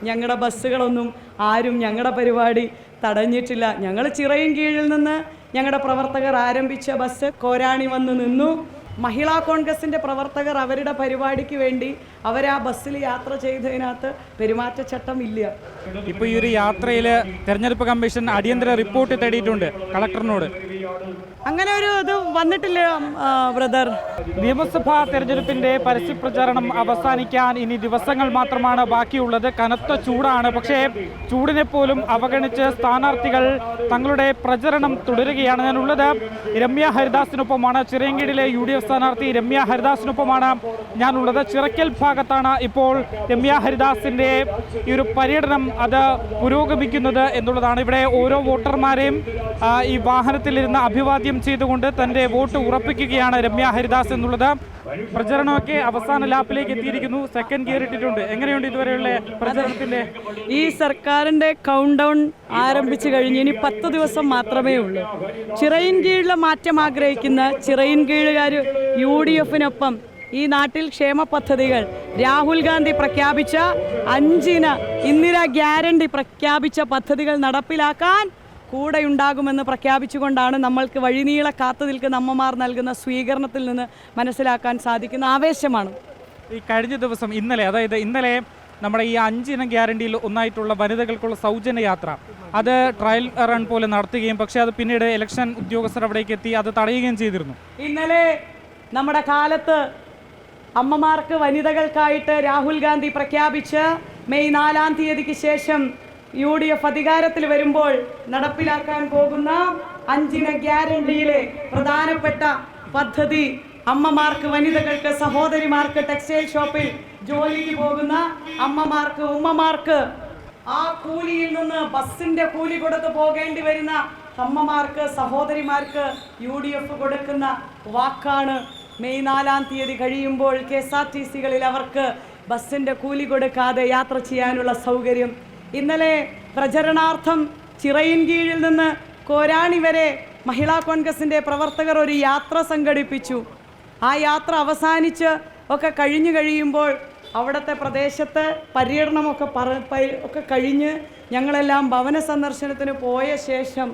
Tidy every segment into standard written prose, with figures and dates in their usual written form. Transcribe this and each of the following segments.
ഞങ്ങളുടെ ബസ്സുകളൊന്നും ആരും ഞങ്ങളുടെ പരിപാടി തടഞ്ഞിട്ടില്ല. ഞങ്ങൾ ചിറയിൻകീഴിൽ നിന്ന് ഞങ്ങളുടെ പ്രവർത്തകർ ആരംഭിച്ച ബസ് കോരാണി വന്ന് നിന്നു. മഹിളാ കോൺഗ്രസിൻ്റെ പ്രവർത്തകർ അവരുടെ പരിപാടിക്ക് വേണ്ടി ആ ബസ്സിൽ യാത്ര ചെയ്തതിനകത്ത് പെരുമാറ്റച്ചട്ടം ഇല്ല. ഇപ്പോൾ ഈ ഒരു യാത്രയിൽ തെരഞ്ഞെടുപ്പ് കമ്മീഷൻ അടിയന്തര റിപ്പോർട്ട് തേടിയിട്ടുണ്ട് കളക്ടറിനോട്. അങ്ങനെ ഒരു ഇത് വന്നിട്ടില്ല ബ്രദർ. നിയമസഭാ തെരഞ്ഞെടുപ്പിന്റെ പരസ്യപ്രചാരണം അവസാനിക്കാൻ ഇനി ദിവസങ്ങൾ മാത്രമാണ് ബാക്കിയുള്ളത്. കനത്ത ചൂടാണ്. പക്ഷേ ചൂടിനെ പോലും അവഗണിച്ച് സ്ഥാനാർത്ഥികൾ തങ്ങളുടെ പ്രചരണം തുടരുകയാണ്. ഞാനുള്ളത് രമ്യ ഹരിദാസിനൊപ്പമാണ്. ചിറയൻകീഴിലെ UDF സ്ഥാനാർത്ഥി രമ്യ ഹരിദാസിനൊപ്പമാണ് ഞാനുള്ളത്. ചിറക്കൽ ഭാഗത്താണ് ഇപ്പോൾ രമ്യ ഹരിദാസിന്റെ ഈ ഒരു പര്യടനം അത് പുരോഗമിക്കുന്നത് എന്നുള്ളതാണ്. ഇവിടെ ഓരോ വോട്ടർമാരെയും ഈ വാഹനത്തിലിരുന്ന് അഭിവാദ്യം ചെയ്തുകൊണ്ട് തന്റെ വോട്ട് ഉറപ്പിക്കുകയാണ് രമ്യ ഹരിദാസ് എന്നുള്ളത്. പ്രചരണമൊക്കെ അവസാന ലാപ്പിലേക്ക് എത്തിയിരിക്കുന്നു. സെക്കൻഡ് ഗിയർ ഇട്ടിട്ടുണ്ട്. എങ്ങനെയുണ്ട് ഇതുവരെയുള്ള പ്രചരണത്തിന്റെ? ഈ സർക്കാരിന്റെ കൗണ്ട് ഡൗൺ ആരംഭിച്ചു കഴിഞ്ഞ് ഇനി 10 ദിവസം മാത്രമേ ഉള്ളൂ. ചിറയിൻകീഴിലെ മാറ്റം ആഗ്രഹിക്കുന്ന ചിറയിൻകീഴുകാർ UDFിനൊപ്പം ഈ നാട്ടിൽ ക്ഷേമ പദ്ധതികൾ രാഹുൽ ഗാന്ധി പ്രഖ്യാപിച്ച 5 ഇന്ദിരാ ഗ്യാരണ്ടി പ്രഖ്യാപിച്ച പദ്ധതികൾ നടപ്പിലാക്കാൻ കൂടെയുണ്ടാകുമെന്ന് പ്രഖ്യാപിച്ചുകൊണ്ടാണ് നമ്മൾക്ക് വഴിനീളെ കാത്തു നിൽക്കുന്ന അമ്മമാർ നൽകുന്ന സ്വീകരണത്തിൽ നിന്ന് മനസ്സിലാക്കാൻ സാധിക്കുന്ന ആവേശമാണ്. ഈ കഴിഞ്ഞ ദിവസം ഇന്നലെ നമ്മുടെ ഈ 5 ഗ്യാരണ്ടിയിൽ ഒന്നായിട്ടുള്ള വനിതകൾക്കുള്ള സൗജന്യ യാത്ര അത് ട്രയൽ റൺ പോലെ നടത്തുകയും പക്ഷേ അത് പിന്നീട് ഇലക്ഷൻ ഉദ്യോഗസ്ഥർ അവിടേക്ക് എത്തി അത് തടയുകയും ചെയ്തിരുന്നു. ഇന്നലെ നമ്മുടെ കാലത്ത് അമ്മമാർക്ക് വനിതകൾക്കായിട്ട് രാഹുൽ ഗാന്ധി പ്രഖ്യാപിച്ച് മെയ് 4-ാം തീയതിക്ക് ശേഷം UDF അധികാരത്തിൽ വരുമ്പോൾ നടപ്പിലാക്കാൻ പോകുന്ന 5 ഗ്യാരണ്ടിയിലെ പ്രധാനപ്പെട്ട പദ്ധതി അമ്മമാർക്ക്, വനിതകൾക്ക്, സഹോദരിമാർക്ക്, ടെക്സ്റ്റൈൽ ഷോപ്പിൽ ജോലിക്ക് പോകുന്ന അമ്മമാർക്ക്, ഉമ്മമാർക്ക്, ആ കൂലിയിൽ നിന്ന് ബസ്സിന്റെ കൂലി കൊടുത്ത് പോകേണ്ടി വരുന്ന അമ്മമാർക്ക്, സഹോദരിമാർക്ക് UDF കൊടുക്കുന്ന വാക്കാണ് മെയ് 4-ാം തീയതി കഴിയുമ്പോൾ KSRTCകളിൽ അവർക്ക് ബസ്സിന്റെ കൂലി കൊടുക്കാതെ യാത്ര ചെയ്യാനുള്ള സൗകര്യം. ഇന്നലെ പ്രചരണാർത്ഥം ചിറയിൻകീഴിൽ നിന്ന് കോരാണി വരെ മഹിളാ കോൺഗ്രസിൻ്റെ പ്രവർത്തകർ ഒരു യാത്ര സംഘടിപ്പിച്ചു. ആ യാത്ര അവസാനിച്ച് ഒക്കെ കഴിയുമ്പോൾ അവിടുത്തെ പ്രദേശത്ത് പര്യടനമൊക്കെ കഴിഞ്ഞ് ഞങ്ങളെല്ലാം ഭവന സന്ദർശനത്തിന് പോയ ശേഷം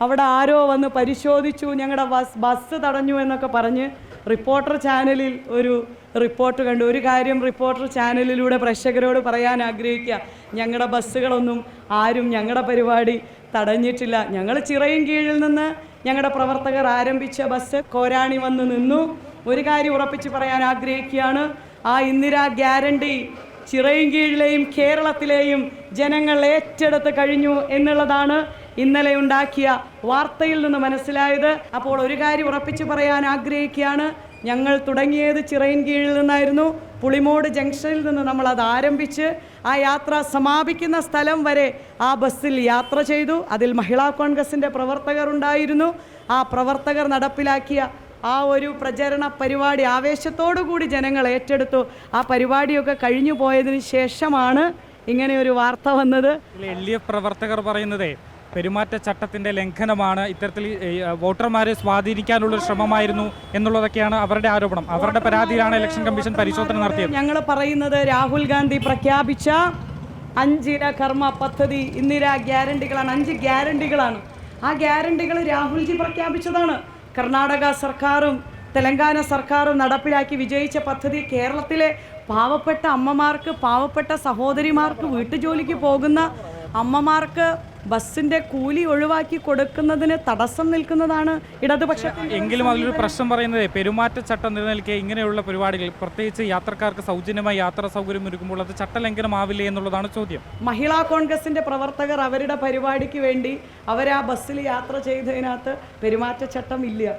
അവിടെ ആരോ വന്ന് പരിശോധിച്ചു, ഞങ്ങളുടെ ബസ് തടഞ്ഞു എന്നൊക്കെ പറഞ്ഞ് റിപ്പോർട്ടർ ചാനലിൽ ഒരു റിപ്പോർട്ട് കണ്ടു. ഒരു കാര്യം റിപ്പോർട്ടർ ചാനലിലൂടെ പ്രേക്ഷകരോട് പറയാൻ ആഗ്രഹിക്കുക, ഞങ്ങളുടെ ബസ്സുകളൊന്നും ആരും ഞങ്ങളുടെ പരിപാടി തടഞ്ഞിട്ടില്ല. ഞങ്ങൾ ചിറയിൻകീഴിൽ നിന്ന് ഞങ്ങളുടെ പ്രവർത്തകർ ആരംഭിച്ച ബസ് കോരാണി വന്ന് നിന്നു. ഒരു കാര്യം ഉറപ്പിച്ച് പറയാൻ ആഗ്രഹിക്കുകയാണ്, ആ ഇന്ദിരാ ഗ്യാരണ്ടി ചിറയിൻകീഴിലെയും കേരളത്തിലെയും ജനങ്ങൾ ഏറ്റെടുത്ത് കഴിഞ്ഞു എന്നുള്ളതാണ് ഇന്നലെ ഉണ്ടാക്കിയ വാർത്തയിൽ നിന്ന് മനസ്സിലായത്. അപ്പോൾ ഒരു കാര്യം ഉറപ്പിച്ച് പറയാൻ ആഗ്രഹിക്കുകയാണ്, ഞങ്ങൾ തുടങ്ങിയത് ചിറയിൻകീഴിൽ നിന്നായിരുന്നു. പുളിമോട് ജംഗ്ഷനിൽ നിന്ന് നമ്മളത് ആരംഭിച്ച് ആ യാത്ര സമാപിക്കുന്ന സ്ഥലം വരെ ആ ബസ്സിൽ യാത്ര ചെയ്തു. അതിൽ മഹിളാ കോൺഗ്രസിൻ്റെ പ്രവർത്തകർ ഉണ്ടായിരുന്നു. ആ പ്രവർത്തകർ നടപ്പിലാക്കിയ ആ ഒരു പ്രചരണ പരിപാടി ആവേശത്തോടു കൂടി ജനങ്ങൾ ഏറ്റെടുത്തു. ആ പരിപാടിയൊക്കെ കഴിഞ്ഞു പോയതിന് ശേഷമാണ് ഇങ്ങനെ ഒരു വാർത്ത വന്നത്. LDF പ്രവർത്തകർ പറയുന്നത് പെരുമാറ്റച്ചട്ടത്തിൻ്റെ ലംഘനമാണ്, ഇത്തരത്തിൽ വോട്ടർമാരെ സ്വാധീനിക്കാനുള്ളൊരു ശ്രമമായിരുന്നു എന്നുള്ളതൊക്കെയാണ് അവരുടെ ആരോപണം. അവരുടെ പരാതിയിലാണ് ഇലക്ഷൻ കമ്മീഷൻ പരിശോധന നടത്തിയത്. ഞങ്ങൾ പറയുന്നത് രാഹുൽ ഗാന്ധി പ്രഖ്യാപിച്ച 5 കർമ്മ പദ്ധതി ഇന്ദിരാ ഗ്യാരണ്ടികളാണ്. 5 ഗ്യാരണ്ടികളാണ്. ആ ഗ്യാരണ്ടികൾ രാഹുൽജി പ്രഖ്യാപിച്ചതാണ്. കർണാടക സർക്കാരും തെലങ്കാന സർക്കാരും നടപ്പിലാക്കി വിജയിച്ച പദ്ധതി കേരളത്തിലെ പാവപ്പെട്ട അമ്മമാർക്ക്, പാവപ്പെട്ട സഹോദരിമാർക്ക്, വീട്ടുജോലിക്ക് പോകുന്ന അമ്മമാർക്ക് ബസ്സിന്റെ കൂലി ഒഴിവാക്കി കൊടുക്കുന്നതിന് തടസ്സം നിൽക്കുന്നതാണ് ഇടതുപക്ഷം. എങ്കിലും അതിലൊരു പ്രശ്നം പറയുന്നത് പെരുമാറ്റച്ചട്ടം നിലനിൽക്കെ ഇങ്ങനെയുള്ള പരിപാടികൾ, പ്രത്യേകിച്ച് യാത്രക്കാർക്ക് സൗജന്യമായി യാത്രാ സൗകര്യം ഒരുക്കുമ്പോൾ അത് ചട്ടലംഘനമാവില്ലേ എന്നുള്ളതാണ് ചോദ്യം. മഹിളാ കോൺഗ്രസിന്റെ പ്രവർത്തകർ അവരുടെ പരിപാടിക്ക് വേണ്ടി ആ ബസ്സിൽ യാത്ര ചെയ്തതിനകത്ത് പെരുമാറ്റച്ചട്ടം ഇല്ല.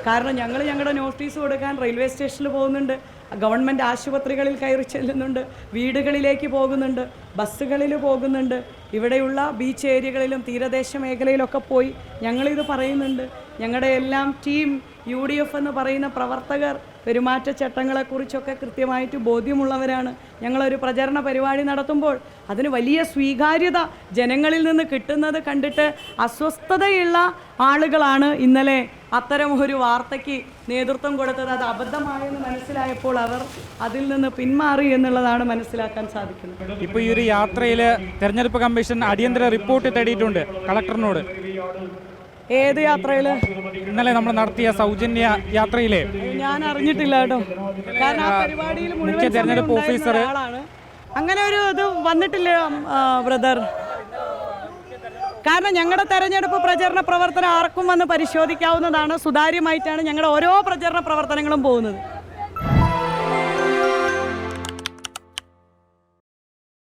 കാരണം ഞങ്ങളുടെ നോട്ടീസ് കൊടുക്കാൻ റെയിൽവേ സ്റ്റേഷനിൽ പോകുന്നുണ്ട്, ഗവൺമെൻറ് ആശുപത്രികളിൽ കയറി ചെല്ലുന്നുണ്ട്, വീടുകളിലേക്ക് പോകുന്നുണ്ട്, ബസ്സുകളിൽ പോകുന്നുണ്ട്, ഇവിടെയുള്ള ബീച്ച് ഏരിയകളിലും തീരദേശ മേഖലയിലൊക്കെ പോയി ഞങ്ങളിത് പറയുന്നുണ്ട്. ഞങ്ങളുടെ എല്ലാം ടീം UDF എന്ന് പറയുന്ന പ്രവർത്തകർ പെരുമാറ്റച്ചട്ടങ്ങളെക്കുറിച്ചൊക്കെ കൃത്യമായിട്ട് ബോധ്യമുള്ളവരാണ്. ഞങ്ങളൊരു പ്രചരണ പരിപാടി നടത്തുമ്പോൾ അതിന് വലിയ സ്വീകാര്യത ജനങ്ങളിൽ നിന്ന് കിട്ടുന്നത് കണ്ടിട്ട് അസ്വസ്ഥതയുള്ള ആളുകളാണ് ഇന്നലെ അത്തരം ഒരു വാർത്തയ്ക്ക് നേതൃത്വം കൊടുത്തത്. അത് അബദ്ധമായെന്ന് മനസ്സിലായപ്പോൾ അവർ അതിൽ നിന്ന് പിന്മാറി എന്നുള്ളതാണ് മനസ്സിലാക്കാൻ സാധിക്കുന്നത്. ഇപ്പോൾ ഈ ഒരു യാത്രയിൽ തെരഞ്ഞെടുപ്പ് കമ്മീഷൻ അടിയന്തര റിപ്പോർട്ട് തേടിയിട്ടുണ്ട് കളക്ടറിനോട്. ഏത് യാത്രയിൽ? ഇന്നലെ നമ്മൾ നടത്തിയ സൗജന്യ യാത്രയിലെ. ഞാൻ അറിഞ്ഞിട്ടില്ല കേട്ടോ, കാരണം ആ പരിപാടിയിൽ മുഖ്യ തെരഞ്ഞെടുപ്പ് ഓഫീസർ ആളാണ്. അങ്ങനെ ഒരു ഇത് വന്നിട്ടില്ല ബ്രദർ. കാരണം ഞങ്ങളുടെ തെരഞ്ഞെടുപ്പ് പ്രചരണ പ്രവർത്തനം ആർക്കും വന്ന് പരിശോധിക്കാവുന്നതാണ്. സുതാര്യമായിട്ടാണ് ഞങ്ങളുടെ ഓരോ പ്രചരണ പ്രവർത്തനങ്ങളും പോകുന്നത്.